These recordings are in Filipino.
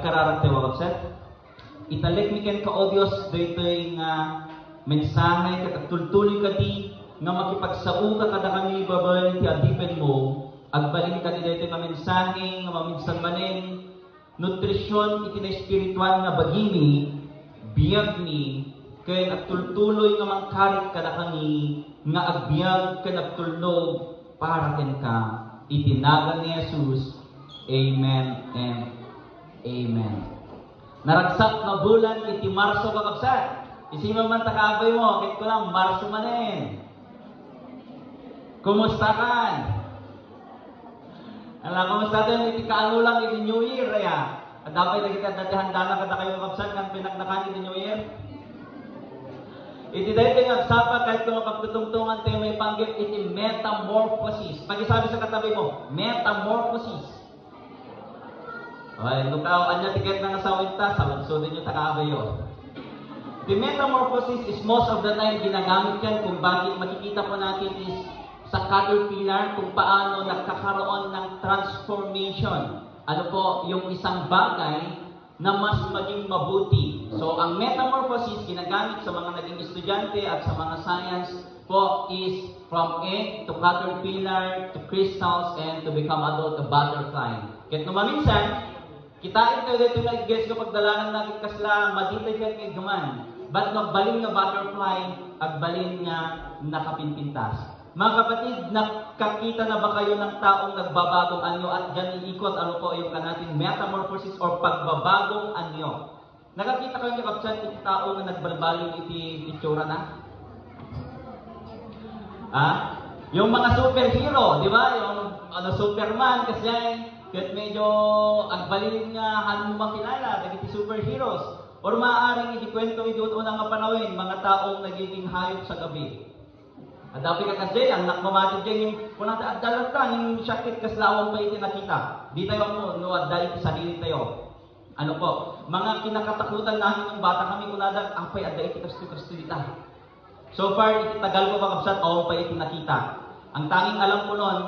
nagkararang tayo kapsat. Italik mi ken ka-audios daytoy nga mensahe ket tultuloy kadi nga makipagsao ka kada kami babay ti adipen mo, agbalin kadi daytoy nga mensahe nga maminsan manen nutrisyon iti na espiritual nga bagimi, biyag ni ken agtultuloy nga mangkarit kada kami nga agbiag ken agtulnog para ken ka itinagan ni Jesus. Amen and amen. Naragsak na bulan iti Marso kakabsat. Isima man takabay mo, kahit ko lang Marso manin. Kumusta kan? Alam, kumusta din iti kaano lang iti New Year ya. At dapat na kita dati handa na kada kayo kakabsat ng pinagnakan iti New Year. Iti dahil tayo nagsapa kahit kung pagtutungtungan tayo may panggil iti metamorphosis. Pag-isabi sa katabi mo, metamorphosis. Okay, lukaw, anya tiket ng asawin ta, saludsudin nyo takabayo. The metamorphosis is most of the time ginagamit yan kung bakit makikita po natin is sa caterpillar kung paano nagkakaroon ng transformation. Ano po, yung isang bagay na mas maging mabuti. So, ang metamorphosis ginagamit sa mga naging estudyante at sa mga science po is from egg to caterpillar to crystals and to become adult a butterfly. Kahit numaminsan, kitain tayo dito na i-guess ko pagdalanan natin kasla maditay ka kay gaman. Ba't magbalin nga butterfly agbalin nga nakapinpintas? Mga kapatid, nakakita na ba kayo ng taong nagbabagong anyo at dyan iikot ano po yung kanating metamorphosis or pagbabagong anyo? Nakakita kayo ng kapsat iti tao na nagbalbaling iti itsura na? Yung mga superhero, di ba? Yung Superman kasi kahit medyo agbalin nga hanong makilala, nagiti superheroes. Or maaaring ikikwento ito unang nga panawin, mga taong nagiging hayop sa gabi. At dapat ka kasi, ang nakmamatid dyan yung kung adalat ka, yung syakit kaslawang pa iti nakita. Di tayo mo, no, dahil sarili tayo. Ano po, mga kinakatakutan namin ng bata kami, kung apay, ada iti kastu dita. So far, iti tagal ko kakabsat, pa iti nakita. Ang tanging alam ko noon,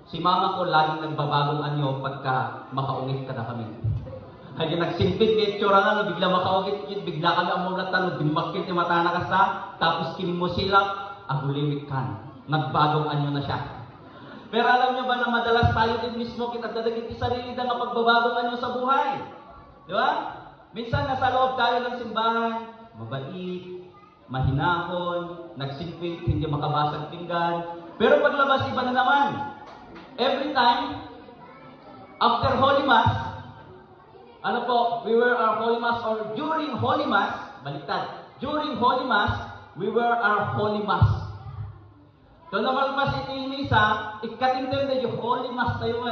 si mama ko laging nagbabagong anyo pagka makaungit ka na kami. Kaya nagsimpit kay tsura na, bigla makaungit, bigla ka na amulatan, dimakit yung mata na kasta, tapos kinimusilap, agulimik kan. Nagbagong anyo na siya. Pero alam nyo ba na madalas tayo din mismo kita dadagit sarili na pagbabagong anyo sa buhay? Di ba? Minsan nasa loob tayo ng simbahan, mabait, mahinahon, nagsimpit, hindi makabasag pinggan. Pero paglabas iba na naman. Every time, after Holy Mass, ano po, we wear our Holy Mass or during Holy Mass, baliktad, during Holy Mass, we wear our Holy Mass. So naman mas iti misa, ikatintin na yung Holy Mass tayo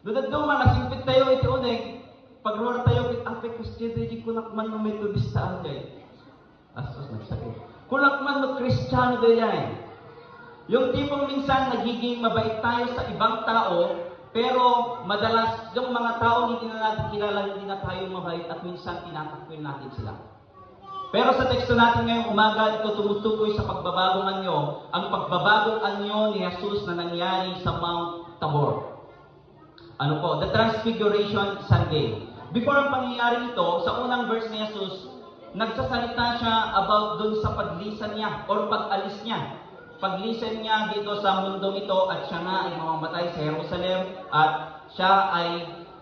Dudad man, nasimpit tayo iti unig, pag-roar tayo, ape Christian, di kunakman no Methodist saan kayo. Asos, nagsakit. Kunakman no Kristiyano dayan. Yung tipong minsan nagiging mabait tayo sa ibang tao, pero madalas yung mga tao hindi na natin kilala, hindi na tayo mabait at minsan tinatakwil natin sila. Pero sa teksto natin ngayong umaga, ito tumutukoy sa pagbabagong anyo, ang pagbabagong anyo ni Jesus na nangyari sa Mount Tabor. Ano po? The Transfiguration Sunday. Before ang pangyayari ito, sa unang verse ni Jesus, nagsasalita siya about dun sa paglisan niya or pag-alis niya. Paglisan niya dito sa mundong ito at siya nga ay mamamatay sa Jerusalem at siya ay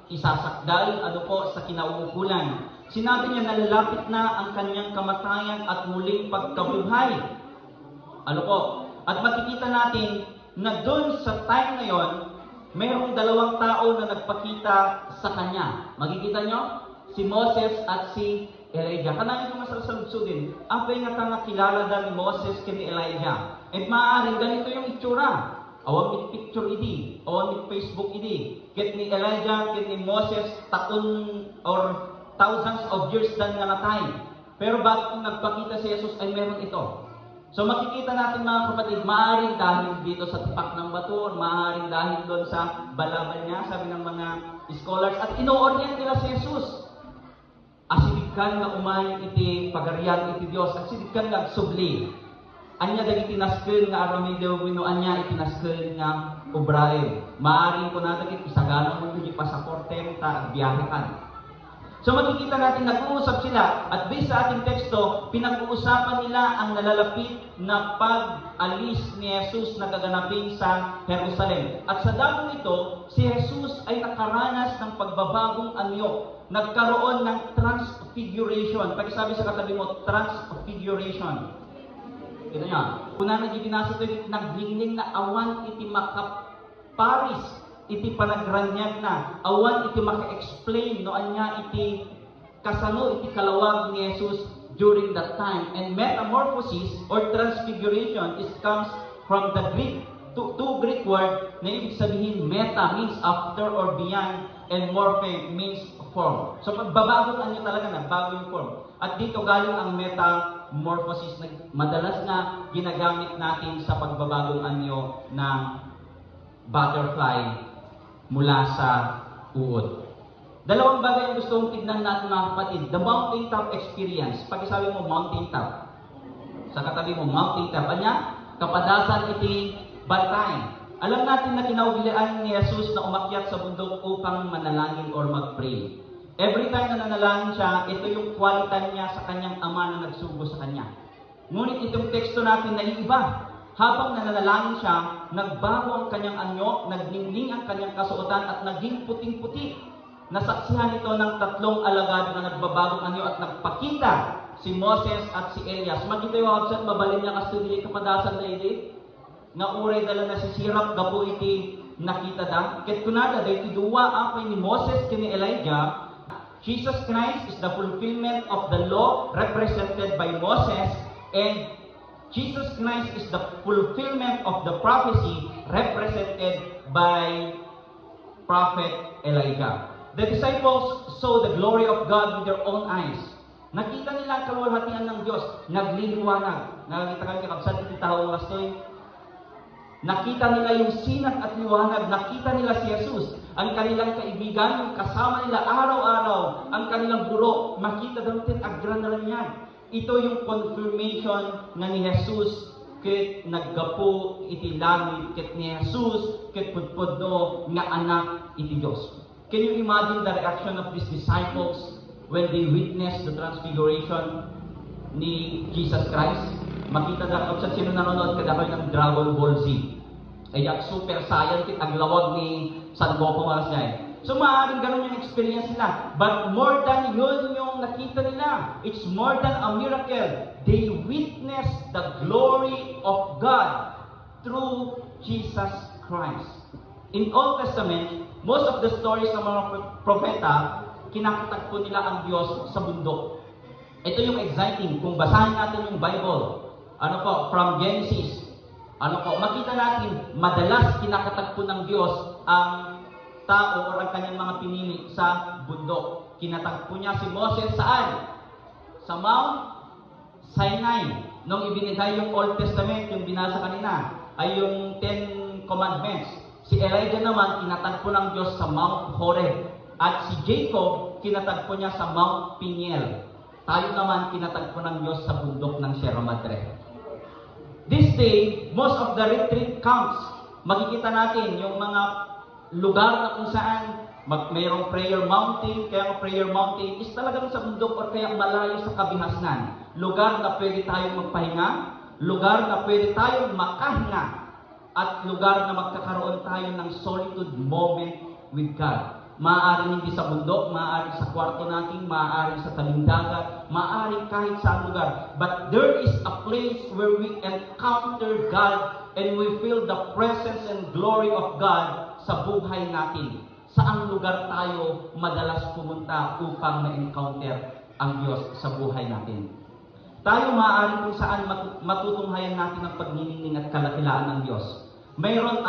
isasakdal ano po sa kinauukulan. Sinabi niya na lalapit na ang kanyang kamatayan at muling pagkabuhay. Ano po? At makikita natin na doon sa time na yon, mayroong dalawang tao na nagpakita sa kanya. Makikita nyo? Si Moses at si Elijah. Kanahin ko masasalubsudin. Ang nga kilala ni Moses kay ni Elijah. At maaaring ganito yung itsura. Awan mit picture idi. Awan mit Facebook idi. Kit ni Elijah, kit ni Moses, taon or thousands of years dan nga natay. Pero bakit kung nagpakita si Jesus ay meron ito? So makikita natin mga kapatid, maaaring dahil dito sa tapak ng bato, maaaring dahil doon sa balaban niya, sabi ng mga scholars, at ino-orient nila si Jesus. Asidikkan nga umayon iti pagarian iti Dios, asidikkan nga subli. Anya dagiti nasken nga aramidew wino anya iti nasken nga ubrae. Maaring ko nadagit isagana mo yung pasaporte mo ta agbiyahe ka. So makikita natin nag-uusap sila at based sa ating teksto, pinag-uusapan nila ang nalalapit na pag-alis ni Jesus na gaganapin sa Jerusalem. At sa dagong ito, si Jesus ay nakaranas ng pagbabagong anyo. Nagkaroon ng transfiguration. Pagsabi sa katabi mo, transfiguration. Ito niya. Kuna na ginasa ito, naglingling na awan iti makaparis. Iti panagranyag na awan iti maka-explain no anya iti kasano iti kalawag ni Jesus during that time. And metamorphosis or transfiguration comes from the Greek two Greek word na ibig sabihin meta means after or beyond and morphe means form. So pagbabago anyo talaga na bago yung form. At dito galing ang metamorphosis na madalas na ginagamit natin sa pagbabagong anyo ng butterfly mula sa uod. Dalawang bagay ang gusto kong tignan natin mga kapatid. The mountaintop experience. Pag-isabi mo mountaintop. Sa katabi mo mountaintop. Anya? Kapadasan iti bantay. Alam natin na kinaugilaan ni Jesus na umakyat sa bundok upang manalangin or mag-pray. Every time na nanalangin siya, ito yung kwalitan niya sa kanyang ama na nagsugo sa kanya. Ngunit itong teksto natin naiiba. Habang nananalangin siya, nagbago ang kanyang anyo, nagningning ang kanyang kasuotan at naging puting-puti. Nasaksihan ito ng tatlong alagad na nagbabagong anyo at nagpakita si Moses at si Elias. Magkita yung absent, mabalin niya kasi dili kapadasan na iti. Nga uray dala na si Sirap, gapo iti nakita da. Ket kunada, dahil duwa apay ni Moses kini Elijah, Jesus Christ is the fulfillment of the law represented by Moses, and Jesus Christ is the fulfillment of the prophecy represented by Prophet Elijah. The disciples saw the glory of God with their own eyes. Nakita nila ang kaluwalhatian ng Diyos, nagliliwanag. Nakakita kami kakabsat iti tao ng astoy. Nakita nila yung sinag at liwanag, nakita nila si Jesus, ang kanilang kaibigan, yung kasama nila araw-araw, ang kanilang guro, makita daw tin agran na lang yan. Ito yung confirmation na ni Jesus ket naggapo iti langit ket ni Jesus ket pudpudno nga anak iti Dios. Can you imagine the reaction of these disciples when they witnessed the transfiguration ni Jesus Christ? Makita dapat sa sino nanonood kada kayo ng Dragon Ball Z. Ay super saiyan ket aglawag ni San Goku nga siya. So maaaring ganun yung experience nila. But more than yun yung nakita nila. It's more than a miracle. They witnessed the glory of God through Jesus Christ. In Old Testament, most of the stories ng mga propeta, kinakatagpo nila ang Diyos sa bundok. Ito yung exciting. Kung basahin natin yung Bible, from Genesis, makita natin, madalas kinakatagpo ng Diyos ang tao o ang kanyang mga pinili sa bundok. Kinatagpo niya si Moses saan? Sa Mount Sinai. Nung ibinigay yung Old Testament, yung binasa kanina, ay yung 10 Commandments. Si Elijah naman, kinatagpo ng Diyos sa Mount Horeb. At si Jacob, kinatagpo niya sa Mount Peniel. Tayo naman, kinatagpo ng Diyos sa bundok ng Sierra Madre. This day, most of the retreat camps, makikita natin yung mga lugar na kung saan mayroong prayer mountain, kaya ang prayer mountain is talagang sa bundok o kaya malayo sa kabihasnan. Lugar na pwede tayong magpahinga, lugar na pwede tayong makahinga, at lugar na magkakaroon tayo ng solitude moment with God. Maaaring hindi sa bundok, maaaring sa kwarto natin, maaaring sa tabing dagat, maaaring kahit saan lugar. But there is a place where we encounter God and we feel the presence and glory of God sa buhay natin. Saang lugar tayo madalas pumunta upang ma-encounter ang Diyos sa buhay natin? Tayo maaaring kung saan matutunghayan natin ang pagniningning at kalakilaan ng Diyos. Mayroon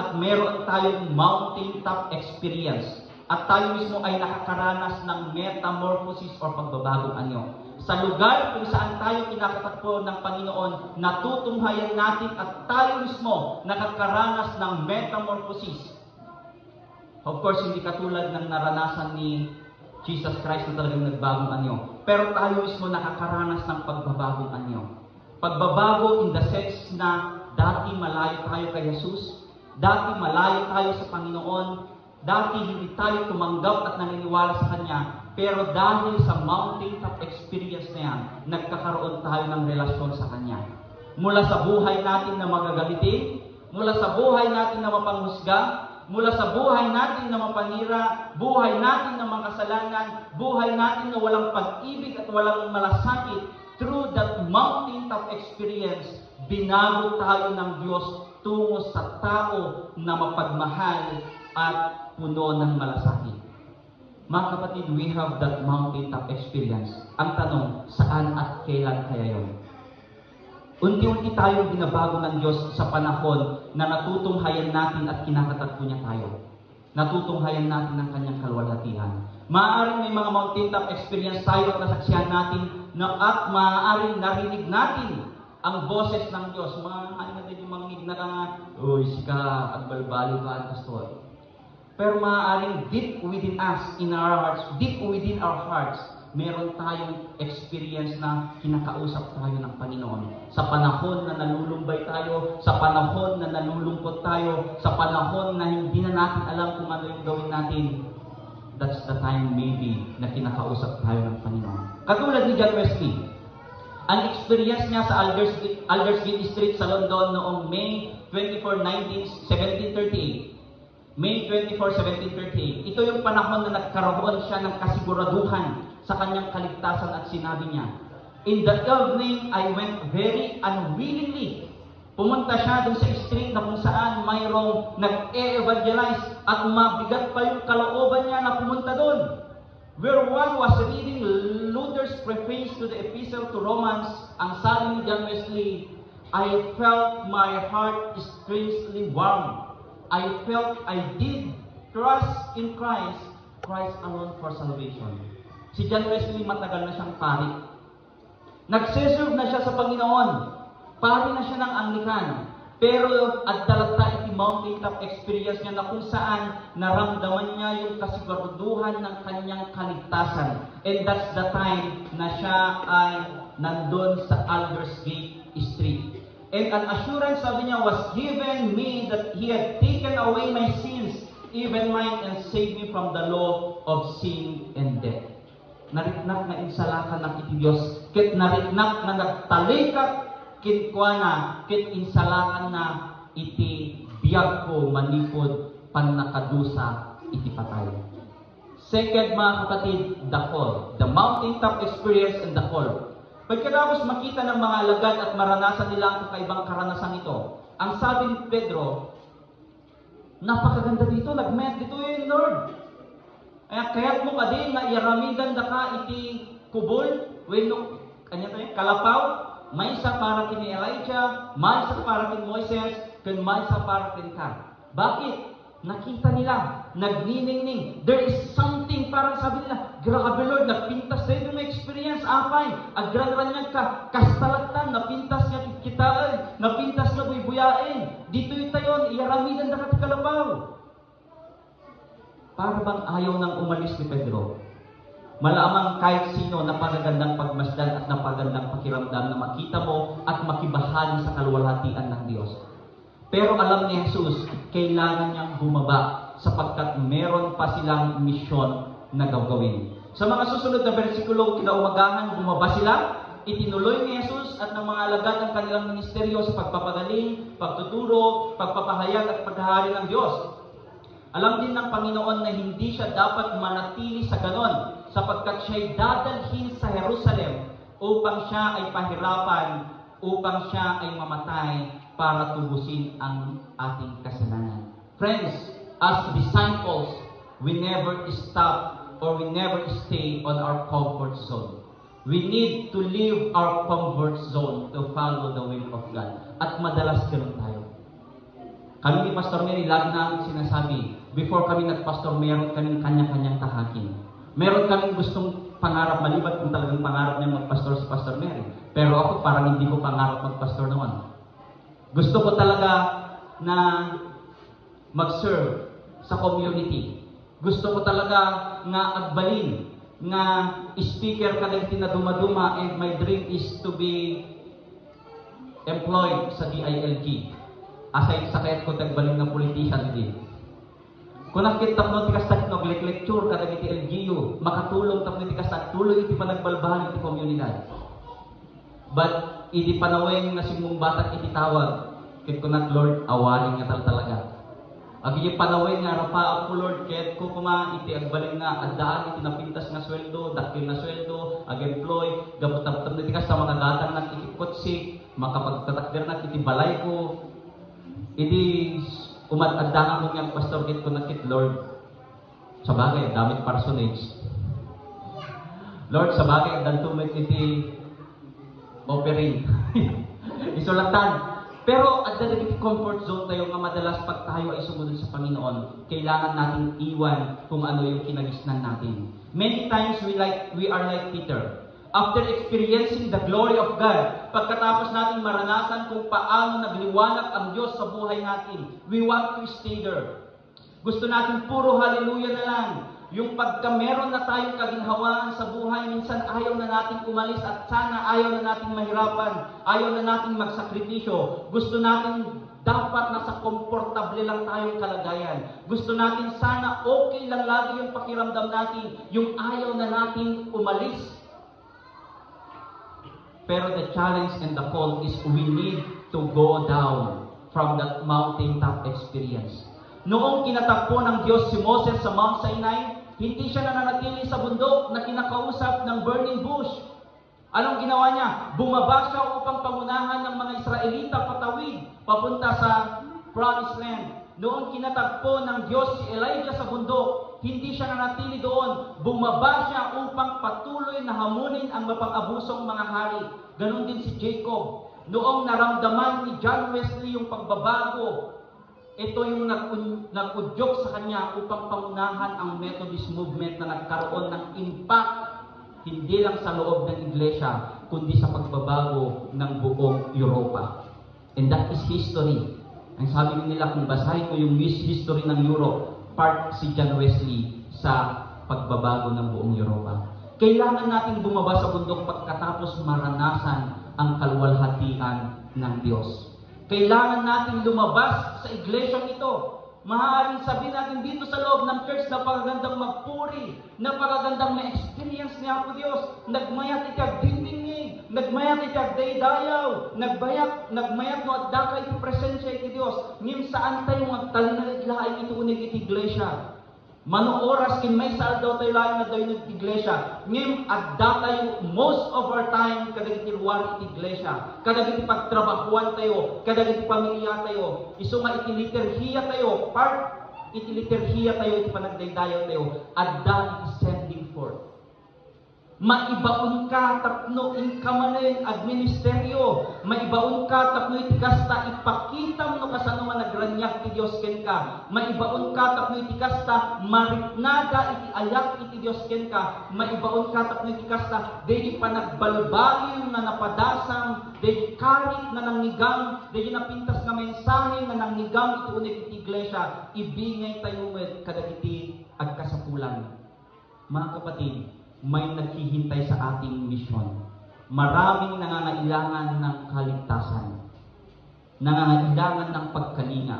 tayong mountaintop experience. At tayo mismo ay nakakaranas ng metamorphosis o pagbabagong anyo. Sa lugar kung saan tayo kinakatagpo ng Panginoon, natutunghayan natin at tayo mismo nakakaranas ng metamorphosis. Of course, hindi katulad ng naranasan ni Jesus Christ na talagang nagbagong anyo. Pero tayo mismo nakakaranas ng pagbabagong anyo. Pagbabago in the sense na dati malayo tayo kay Jesus, Dati malayo tayo sa Panginoon. Dati hindi tayo tumanggap at naniniwala sa Kanya. Pero dahil sa mountaintop experience na yan, nagkakaroon tayo ng relasyon sa Kanya. Mula sa buhay natin na magagalitin, mula sa buhay natin na mapanghusga, mula sa buhay natin na mapanira, buhay natin na makasalanan, buhay natin na walang pag-ibig at walang malasakit, through that mountaintop experience, binago tayo ng Diyos tungo sa tao na mapagmahal at puno ng malasakit. Mga kapatid, we have that mountaintop experience. Ang tanong, saan at kailan kaya yun? Unti-unti tayong binabago ng Diyos sa panahon na natutunghayan natin at kinakatagpo niya tayo. Natutunghayan natin ang kanyang kaluwalhatian. Maaaring may mga mountaintop experience tayo at nasaksihan natin at maaaring narinig natin ang boses ng Diyos. Maaaring natin yung mga ngig na ka nga, uy, sika, agbalbalo ka at pastor. Pero maaaring deep within us, in our hearts, deep within our hearts, meron tayong experience na kinakausap tayo ng Panginoon. Sa panahon na nalulumbay tayo, sa panahon na nalulungkot tayo, sa panahon na hindi na natin alam kung ano yung gawin natin, that's the time maybe na kinakausap tayo ng Panginoon. Katulad ni John Wesley, ang experience niya sa Aldersgate Street sa London noong May 24, 1738. May 24, 1738. Ito yung panahon na nagkaroon siya ng kasiguraduhan sa kanyang kaligtasan at sinabi niya, "In the evening, I went very unwillingly." Pumunta siya dun sa street na kung saan mayroong nag-e-evangelize at mabigat pa yung kalooban niya na pumunta doon. Where one was reading Luther's preface to the Epistle to Romans, ang sabi ni John Wesley, "I felt my heart strangely warm. I felt I did trust in Christ, Christ alone for salvation." Si John Wesley matagal na siyang pari. Nagsiserve na siya sa Panginoon. Pari na siya ng Anglican. Pero at dalata iti mountaintop experience niya na kung saan naramdaman niya yung kasiguraduhan ng kanyang kaligtasan. And that's the time na siya ay nandun sa Aldersgate Street. And an assurance, sabi niya, was given me that He had taken away my sins, even mine, and saved me from the law of sin and death. Nariknak na insalakan ng iti Diyos, kit nariknak na nagtalikat, kit kuana, kit insalakan na iti biyag ko manipod panakadusa iti patay. Second, mga kapatid, the call. The mountaintop experience and the call. Pagkatapos makita ng mga alagad at maranasan nila ang kakaibang karanasan ito, ang sabi ni Pedro, napakaganda dito, nagmet dito yung Lord. Kaya't mo ka din na iaramidan da ka iti kubol, wenno, kanya tayo, kalapaw, may isa para kini Elijah, may isa para kini Moises, kan may isa para kini ka. Bakit? Nakita nila, nagniningning. There is something, parang sabi nila, grabe Lord, nagpintas tayo ng experience, apay. Agran-ranyag ka, kastalatan, napintas niya kitaan, napintas na buy-buyain. Dito yung tayon, iaramidan na kati kalabaw. Para bang ayaw nang umalis ni Pedro? Malamang kahit sino napagagandang pagmasdan at napagandang pakiramdam na makita mo at makibahagi sa kaluwalhatian ng Diyos. Pero alam ni Jesus, kailangan niyang bumaba sapagkat meron pa silang misyon na gagawin. Sa mga susunod na bersikulo, kinaumagahan, bumaba sila, itinuloy ni Jesus at ng mga alagad ang kanilang ministeryo sa pagpapagaling, pagtuturo, pagpapahayag at paghahari ng Diyos. Alam din ng Panginoon na hindi siya dapat manatili sa ganon sapagkat siya'y dadalhin sa Jerusalem upang siya ay pahirapan, upang siya ay mamatay para tubusin ang ating kasalanan. Friends, as disciples, we never stop or we never stay on our comfort zone. We need to leave our comfort zone to follow the will of God. At madalas ganoon tayo. Kami ni Pastor Mary, lagi namin sinasabi, before kami nag-pastor, meron kaming kanya-kanyang tahakin. Meron kaming gustong pangarap, maliban kung talagang pangarap niya mag-pastor si Pastor Mary. Pero ako parang hindi ko pangarap mag-pastor noon. Gusto ko talaga na mag-serve sa community. Gusto ko talaga nga agbalin, nga speaker kadagiti na dumaduma, and my dream is to be employed sa DILG. aside sa kayat ko tagbaling ng politician din. Kung nakita mo ti kastak no lecture kada iti LGU, makatulong tapno ti kastak tuloy iti panagbalbahan iti komunidad. But iti panaweng nga simong batak iti tawag, kit kunat Lord awalin nga talaga. Agi iti panaweng nga rapa ako Lord, kit ko kuma iti agbaling nga addaan iti napintas nga sweldo, dakil na sweldo, ag-employ, gabutab iti kastak makagatang nag iti kotsik, makapagtatakder na iti balay ko. Iti umat-addangan mo niyang pastor kit ko nakit, Lord. Sa bagay, damit personage. Lord, sa bagay, dantumit iti offering. Isulatan. Pero, at the comfort zone tayo nga madalas pag tayo ay sumunod sa Panginoon, kailangan nating iwan kung ano yung kinagisnan natin. Many times we are like Peter. After experiencing the glory of God, pagkatapos natin maranasan kung paano nagliwanag ang Diyos sa buhay natin, we want to stay there. Gusto natin puro hallelujah na lang. Yung pagka meron na tayong kaginhawaan sa buhay, minsan ayaw na natin umalis at sana ayaw na natin mahirapan, ayaw na natin magsakripisyo. Gusto natin dapat nasa komportable lang tayong kalagayan. Gusto natin sana okay lang lagi yung pakiramdam natin, yung ayaw na natin umalis. Pero the challenge and the call is we need to go down from that mountaintop experience. Noong kinatakbo ng Diyos si Moses sa Mount Sinai, hindi siya nananatili sa bundok na kinakausap ng burning bush. Anong ginawa niya? Bumaba siya upang pangunahan ng mga Israelita patawid papunta sa Promised Land. Noong kinatakbo ng Diyos si Elijah sa bundok, hindi siya nanatili doon. Bumaba siya upang patuloy na hamunin ang mapang-abusong mga hari. Ganon din si Jacob. Noong naramdaman ni John Wesley yung pagbabago, ito yung nag-udyok sa kanya upang pangunahan ang Methodist movement na nagkaroon ng impact hindi lang sa loob ng iglesia, kundi sa pagbabago ng buong Europa. And that is history. Ang sabi nila, kung basahin mo yung history ng Europe, part si John Wesley sa pagbabago ng buong Europa. Kailangan natin bumaba sa bundok pagkatapos maranasan ang kaluwalhatian ng Diyos. Kailangan natin lumabas sa iglesyang ito. Maaaring sabihin natin dito sa loob ng church, napakagandang magpuri, napakagandang ma-experience niya po Diyos. Nagmayat ikag dindingig, nagmayat ikag daydayaw, nagmayat no at daka iti presensya iti Diyos. Ngim saan tayo magtalinaglaing ito unig iti iglesia. Mano oras kin may sal daw tayo laing na tayo ng iglesia. Ngim adda tayo most of our time kadagiti luar iti iglesia. Kadagiti pagtrabahuan tayo, kadagiti pamilya tayo. Isuma iti liturhiya tayo, part iti liturhiya tayo, iti panagdaydayaw tayo. Adda iti sending forth. Maibaon ka tapno inkamanen ad ministeryo. Maibaon ka tapno iti kasta ipakita mo kasano man nagranyag ti Dios ken ka. Maibaon ka tapno iti kasta mariknada iti ayak iti Dios ken ka. Maibaon ka tapno iti kasta dedi panagbalbalin na napadasam, dedi karit na nangnigam, dedi napintas nga mensahe na nangnigam iti unig iti iglesia. Ibingay tayo met kadagiti agkasapulan. Mga kapatid, may naghihintay sa ating misyon. Maraming nangangailangan ng kaligtasan, nangangailangan ng pagkalinga,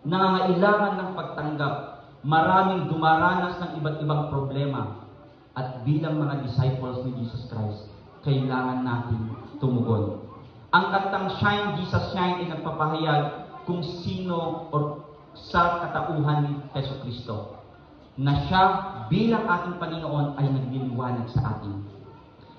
nangangailangan ng pagtanggap. Maraming dumaranas ng iba't ibang problema. At bilang mga disciples ni Jesus Christ, kailangan natin tumugon. Ang kantang Shine, Jesus Shine ay nagpapahayag kung sino o sa katauhan ni Hesus Kristo, na siya bilang ating Panginoon ay nagliliwanag sa atin.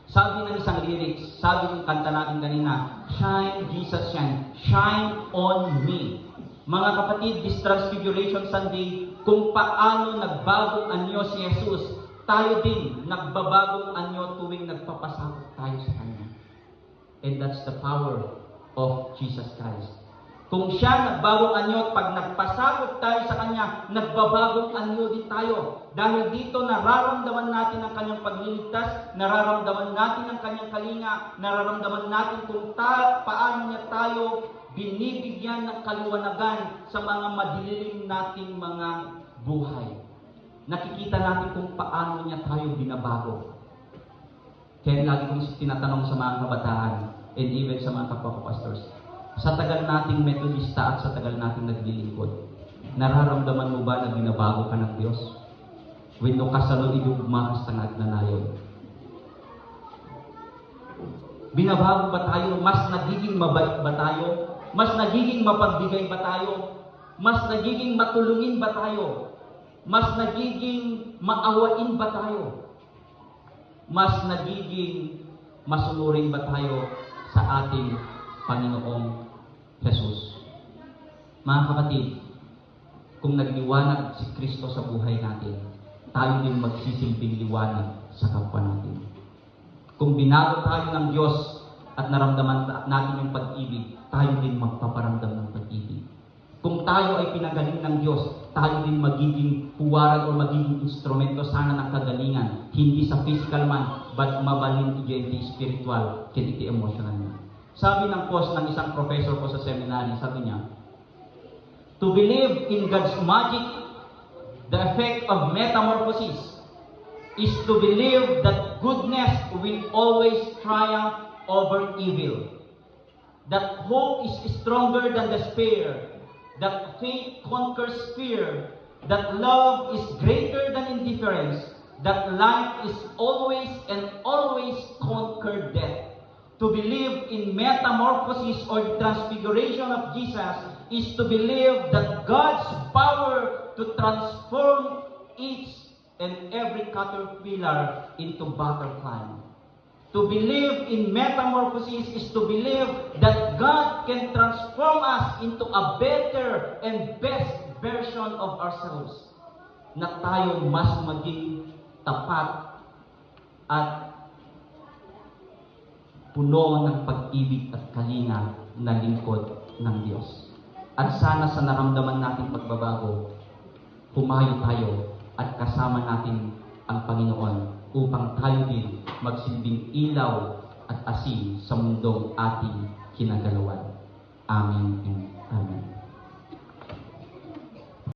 Sabi ng isang lyrics, sabi ng kanta natin kanina, Shine, Jesus, shine. Shine on me. Mga kapatid, this Transfiguration Sunday, kung paano nagbagong anyo si Jesus, tayo din nagbabagong anyo tuwing nagpapasakot tayo sa Kanya. And that's the power of Jesus Christ. Kung siya nagbagong anyo, pag nagpasakot tayo sa Kanya, nagbabagong anyo din tayo. Dahil dito nararamdaman natin ang Kanyang pagliligtas, nararamdaman natin ang Kanyang kalinga, nararamdaman natin kung paano niya tayo binibigyan ng kaliwanagan sa mga madilim nating mga buhay. Nakikita natin kung paano niya tayo binabago. Kaya lagi kong tinatanong sa mga kabataan, and even sa mga kapwa ko pastors, Sa tagal nating Metodista at sa tagal nating naglilingkod, nararamdaman mo ba na binabago ka ng Diyos? Wenno kasano idugma ka sa nagnanayon. Binabago ba tayo? Mas nagiging mabait ba tayo? Mas nagiging mapagbigay ba tayo? Mas nagiging matulungin ba tayo? Mas nagiging maawain ba tayo? Mas nagiging masunurin ba tayo sa ating Panginoong Jesus? Mga kapatid, kung nagliwanag si Kristo sa buhay natin, tayo din magsisilbing liwanag sa kapwa natin. Kung binago tayo ng Diyos at naramdaman natin yung pag-ibig, tayo din magpaparamdam ng pag-ibig. Kung tayo ay pinagaling ng Diyos, tayo din magiging huwaran o magiging instrumento sana ng kagalingan, hindi sa physical man, but mabalin iti spiritual, iti emotional man. Sabi ng post ng isang professor ko sa seminary, sabi niya, to believe in God's magic, the effect of metamorphosis, is to believe that goodness will always triumph over evil. That hope is stronger than despair. That faith conquers fear. That love is greater than indifference. That life is always and always conquer death. To believe in metamorphosis or the transfiguration of Jesus is to believe that God's power to transform each and every caterpillar into butterfly. To believe in metamorphosis is to believe that God can transform us into a better and best version of ourselves. Na tayo mas maging tapat at puno ng pag-ibig at kalinga na lingkod ng Diyos. At sana sa naramdaman nating pagbabago, humayo tayo at kasama natin ang Panginoon upang tayo din magsilbing ilaw at asin sa mundong ating kinagalawan. Amen.